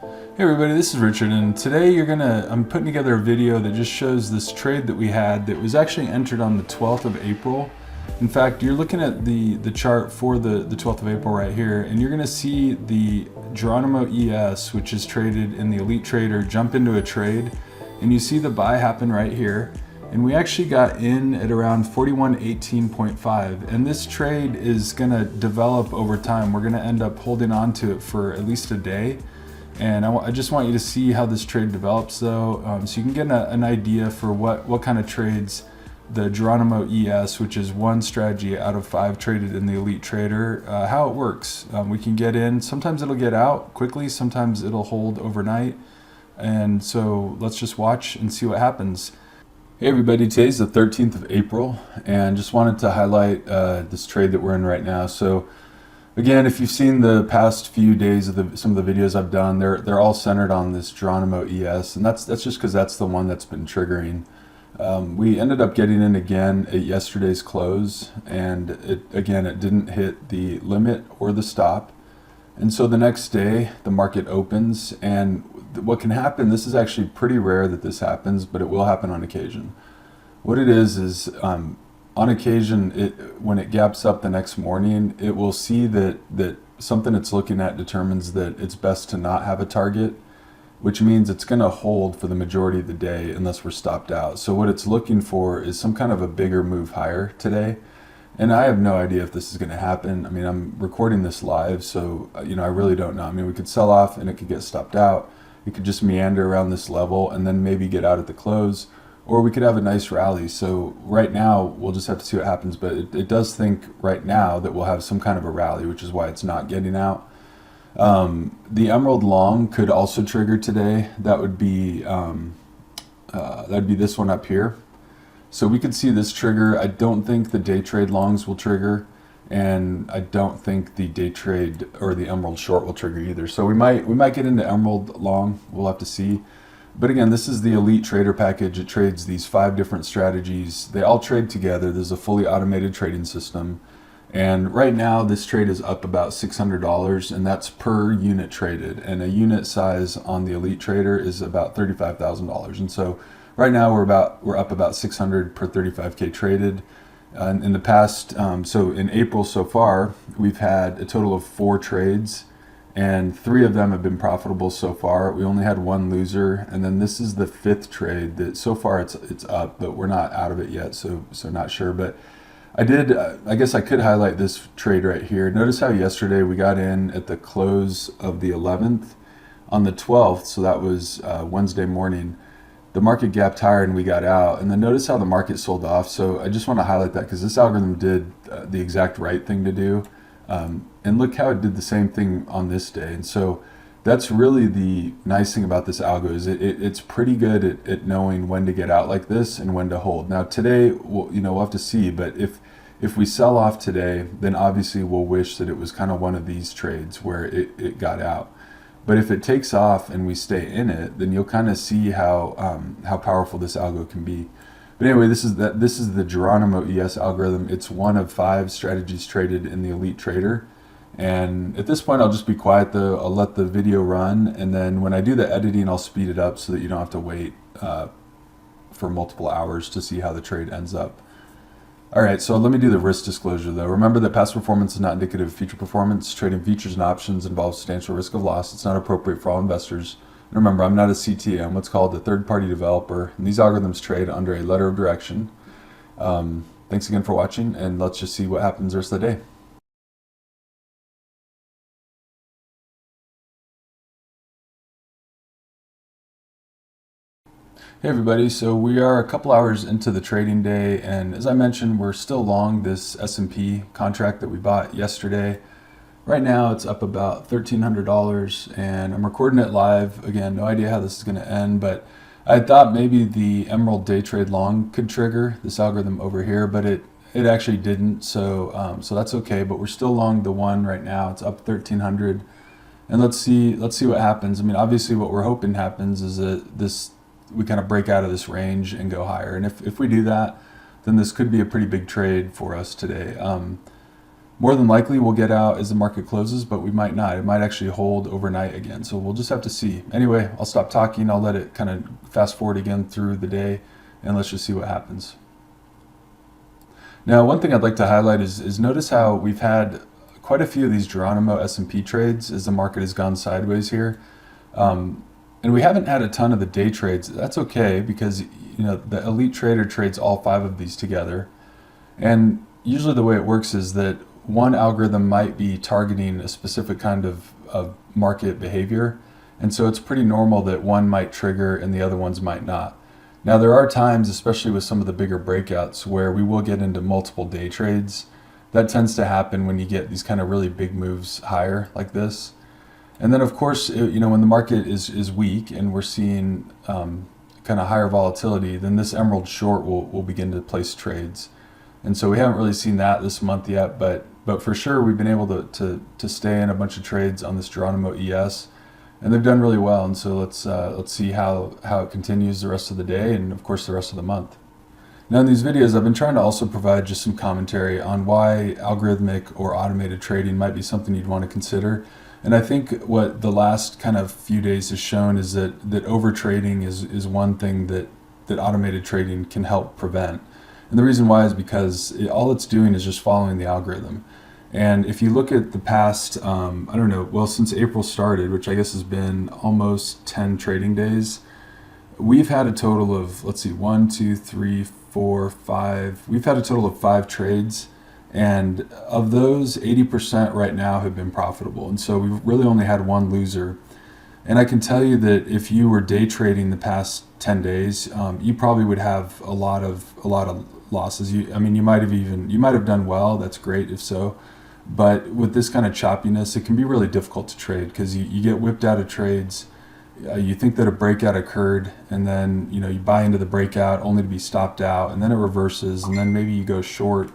Hey everybody, this is Richard, and today I'm putting together a video that just shows this trade that we had that was actually entered on the 12th of April. In fact, you're looking at the chart for the 12th of April right here, and you're gonna see the Geronimo ES, which is traded in the Elite Trader, jump into a trade, and you see the buy happen right here. And we actually got in at around 4118.5, and this trade is gonna develop over time. We're gonna end up holding on to it for at least a day. And I just want you to see how this trade develops though, so you can get an idea for what kind of trades the Geronimo ES, which is one strategy out of 5 traded in the Elite Trader, how it works. We can get in, sometimes it'll get out quickly, sometimes it'll hold overnight. And so let's just watch and see what happens. Hey everybody, today's the 13th of April, and just wanted to highlight this trade that we're in right now. So again, if you've seen the past few days of some of the videos I've done, they're all centered on this Geronimo ES, and that's just because that's the one that's been triggering. We ended up getting in again at yesterday's close, and it didn't hit the limit or the stop. And so the next day the market opens, and what can happen, this is actually pretty rare that this happens, but it will happen on occasion. What it is on occasion, when it gaps up the next morning, it will see that something it's looking at determines that it's best to not have a target, which means it's going to hold for the majority of the day unless we're stopped out. So what it's looking for is some kind of a bigger move higher today. And I have no idea if this is going to happen. I mean, I'm recording this live, so I really don't know. I mean, we could sell off and it could get stopped out. It could just meander around this level and then maybe get out at the close. Or we could have a nice rally. So right now, we'll just have to see what happens. But it does think right now that we'll have some kind of a rally, which is why it's not getting out. The Emerald Long could also trigger today. That would be this one up here. So we could see this trigger. I don't think the day trade longs will trigger, and I don't think the day trade or the Emerald Short will trigger either. So we might get into Emerald Long. We'll have to see. But again, this is the Elite Trader package. It trades these 5 different strategies. They all trade together. There's a fully automated trading system. And right now, this trade is up about $600, and that's per unit traded. And a unit size on the Elite Trader is about $35,000. And so right now, we're up about $600 per 35K traded. And in the past, so in April so far, we've had a total of 4 trades. And 3 of them have been profitable so far. We only had 1 loser, and then this is the 5th trade that so far it's up, but we're not out of it yet, so not sure. But I guess I could highlight this trade right here. Notice how yesterday we got in at the close of the 11th. On the 12th, so that was Wednesday morning, the market gapped higher and we got out. And then notice how the market sold off. So I just want to highlight that because this algorithm did the exact right thing to do. And look how it did the same thing on this day. And so that's really the nice thing about this algo is it's pretty good at knowing when to get out like this and when to hold. Now today, we'll have to see, but if we sell off today, then obviously we'll wish that it was kind of one of these trades where it got out. But if it takes off and we stay in it, then you'll kind of see how powerful this algo can be. But anyway, this is the Geronimo ES algorithm. It's one of 5 strategies traded in the Elite Trader. And at this point, I'll just be quiet though. I'll let the video run, and then when I do the editing, I'll speed it up so that you don't have to wait for multiple hours to see how the trade ends up. All right, so let me do the risk disclosure though. Remember that past performance is not indicative of future performance. Trading futures and options involves substantial risk of loss. It's not appropriate for all investors. And remember, I'm not a CTA. I'm what's called a third-party developer, and these algorithms trade under a letter of direction. Thanks again for watching, and let's just see what happens the rest of the day. Hey everybody, so we are a couple hours into the trading day, and as I mentioned, we're still long this S&P contract that we bought yesterday. Right now it's up about $1,300, and I'm recording it live. Again, no idea how this is going to end, but I thought maybe the Emerald Day Trade Long could trigger this algorithm over here, but it actually didn't, so that's okay. But we're still long the one right now. It's up 1,300, and let's see what happens. I mean, obviously what we're hoping happens is that we kind of break out of this range and go higher, and if we do that, then this could be a pretty big trade for us today. More than likely we'll get out as the market closes, but we might not. It might actually hold overnight again. So we'll just have to see. Anyway, I'll stop talking. I'll let it kind of fast forward again through the day, and let's just see what happens. Now, one thing I'd like to highlight is notice how we've had quite a few of these Geronimo S&P trades as the market has gone sideways here. And we haven't had a ton of the day trades. That's okay, because the elite trader trades all 5 of these together. And usually the way it works is that one algorithm might be targeting a specific kind of market behavior. And so it's pretty normal that one might trigger and the other ones might not. Now, there are times, especially with some of the bigger breakouts, where we will get into multiple day trades. That tends to happen when you get these kind of really big moves higher like this. And then, of course, when the market is weak and we're seeing kind of higher volatility, then this emerald short will begin to place trades. And so we haven't really seen that this month yet, but for sure we've been able to stay in a bunch of trades on this Geronimo ES, and they've done really well. And so let's see how it continues the rest of the day and of course the rest of the month. Now, in these videos, I've been trying to also provide just some commentary on why algorithmic or automated trading might be something you'd want to consider. And I think what the last kind of few days has shown is that over trading is one thing that automated trading can help prevent. And the reason why is because all it's doing is just following the algorithm. And if you look at the past, since April started, which I guess has been almost 10 trading days, we've had a total of, 1, 2, 3, 4, 5. We've had a total of 5 trades. And of those, 80% right now have been profitable. And so we've really only had one loser. And I can tell you that if you were day trading the past 10 days, you probably would have a lot of losses. You might have done well. That's great if so. But with this kind of choppiness, it can be really difficult to trade because you get whipped out of trades. You think that a breakout occurred, and then you buy into the breakout only to be stopped out, and then it reverses, and then maybe you go short,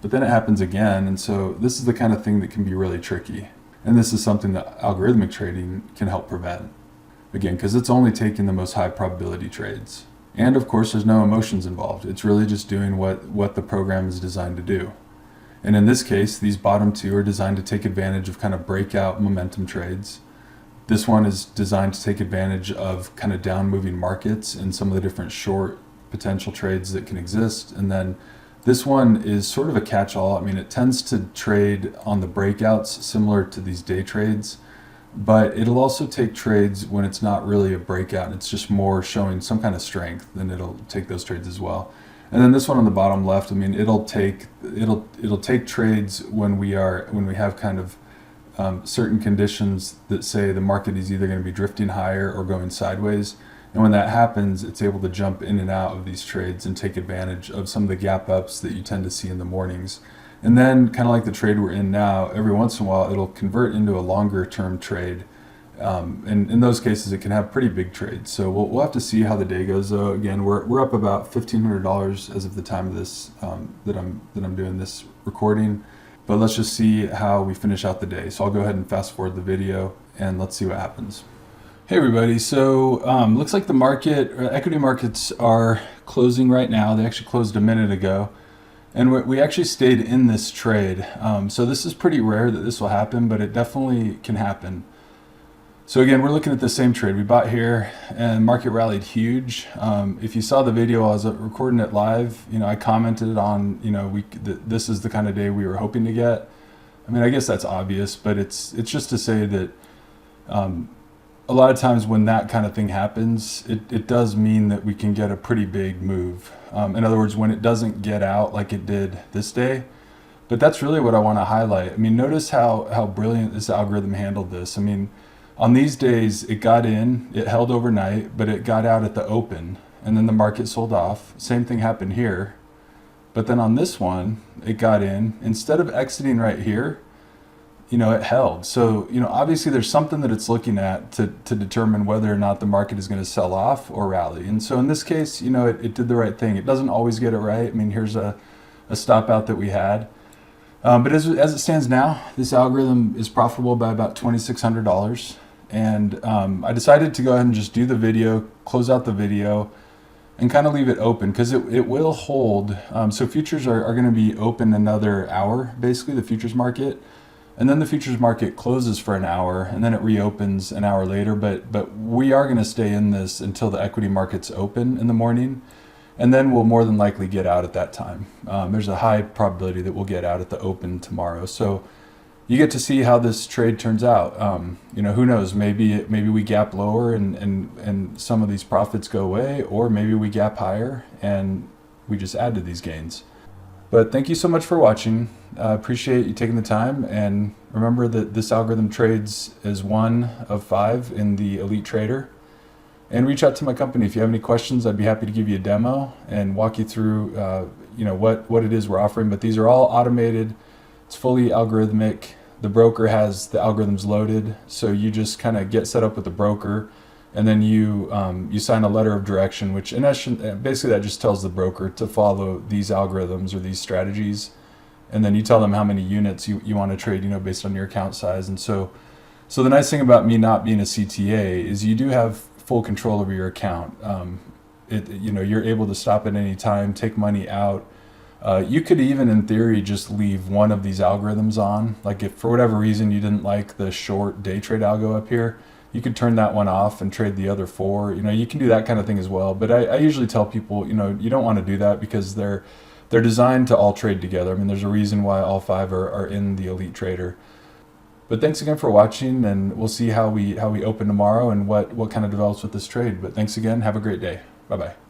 but then it happens again. And so this is the kind of thing that can be really tricky. And this is something that algorithmic trading can help prevent. Again, because it's only taking the most high probability trades. And of course, there's no emotions involved. It's really just doing what the program is designed to do. And in this case, these bottom 2 are designed to take advantage of kind of breakout momentum trades. This one is designed to take advantage of kind of down moving markets and some of the different short potential trades that can exist. And then this one is sort of a catch-all. It tends to trade on the breakouts similar to these day trades, but it'll also take trades when it's not really a breakout and it's just more showing some kind of strength, then it'll take those trades as well. And then this one on the bottom left, it'll take trades when we have kind of certain conditions that say the market is either going to be drifting higher or going sideways. And when that happens, it's able to jump in and out of these trades and take advantage of some of the gap ups that you tend to see in the mornings. And then, kind of like the trade we're in now, every once in a while it'll convert into a longer term trade. And in those cases, it can have pretty big trades. So we'll have to see how the day goes. Though again, we're up about $1,500 as of the time of this that I'm doing this recording. But let's just see how we finish out the day. So I'll go ahead and fast forward the video and let's see what happens. Hey everybody, so looks like the equity markets are closing right now. They actually closed a minute ago, and we actually stayed in this trade. So this is pretty rare that this will happen, but it definitely can happen. So again, we're looking at the same trade. We bought here and market rallied huge. If you saw the video, I was recording it live. I commented on, this is the kind of day we were hoping to get. I guess that's obvious, but it's just to say that a lot of times when that kind of thing happens, it does mean that we can get a pretty big move. In other words, when it doesn't get out like it did this day. But that's really what I want to highlight. Notice how brilliant this algorithm handled this. On these days, it got in, it held overnight, but it got out at the open, and then the market sold off. Same thing happened here. But then on this one, it got in. Instead of exiting right here, it held. So, obviously there's something that it's looking at to determine whether or not the market is going to sell off or rally. And so in this case, it did the right thing. It doesn't always get it right. Here's a stop out that we had. But as it stands now, this algorithm is profitable by about $2,600. And I decided to go ahead and just do the video, close out the video, and kind of leave it open because it will hold. So futures are going to be open another hour, basically, the futures market. And then the futures market closes for an hour and then it reopens an hour later. But we are going to stay in this until the equity markets open in the morning. And then we'll more than likely get out at that time. There's a high probability that we'll get out at the open tomorrow. So you get to see how this trade turns out. Who knows? Maybe we gap lower and some of these profits go away, or maybe we gap higher and we just add to these gains. But thank you so much for watching. Appreciate you taking the time, and remember that this algorithm trades as one of 5 in the Elite Trader. And reach out to my company if you have any questions. I'd be happy to give you a demo and walk you through what it is we're offering. But these are all automated. It's fully algorithmic. The broker has the algorithms loaded, so you just kind of get set up with the broker, and then you sign a letter of direction, which in essence, basically that just tells the broker to follow these algorithms or these strategies, and then you tell them how many units you want to trade, based on your account size. And so the nice thing about me not being a CTA is you do have full control over your account. You're able to stop at any time, take money out. You could even, in theory, just leave one of these algorithms on. Like if for whatever reason you didn't like the short day trade algo up here, you could turn that one off and trade the other 4. You can do that kind of thing as well. But I usually tell people, you don't want to do that because they're designed to all trade together. I mean, there's a reason why all 5 are in the Elite Trader. But thanks again for watching, and we'll see how we open tomorrow and what kind of develops with this trade. But thanks again. Have a great day. Bye-bye.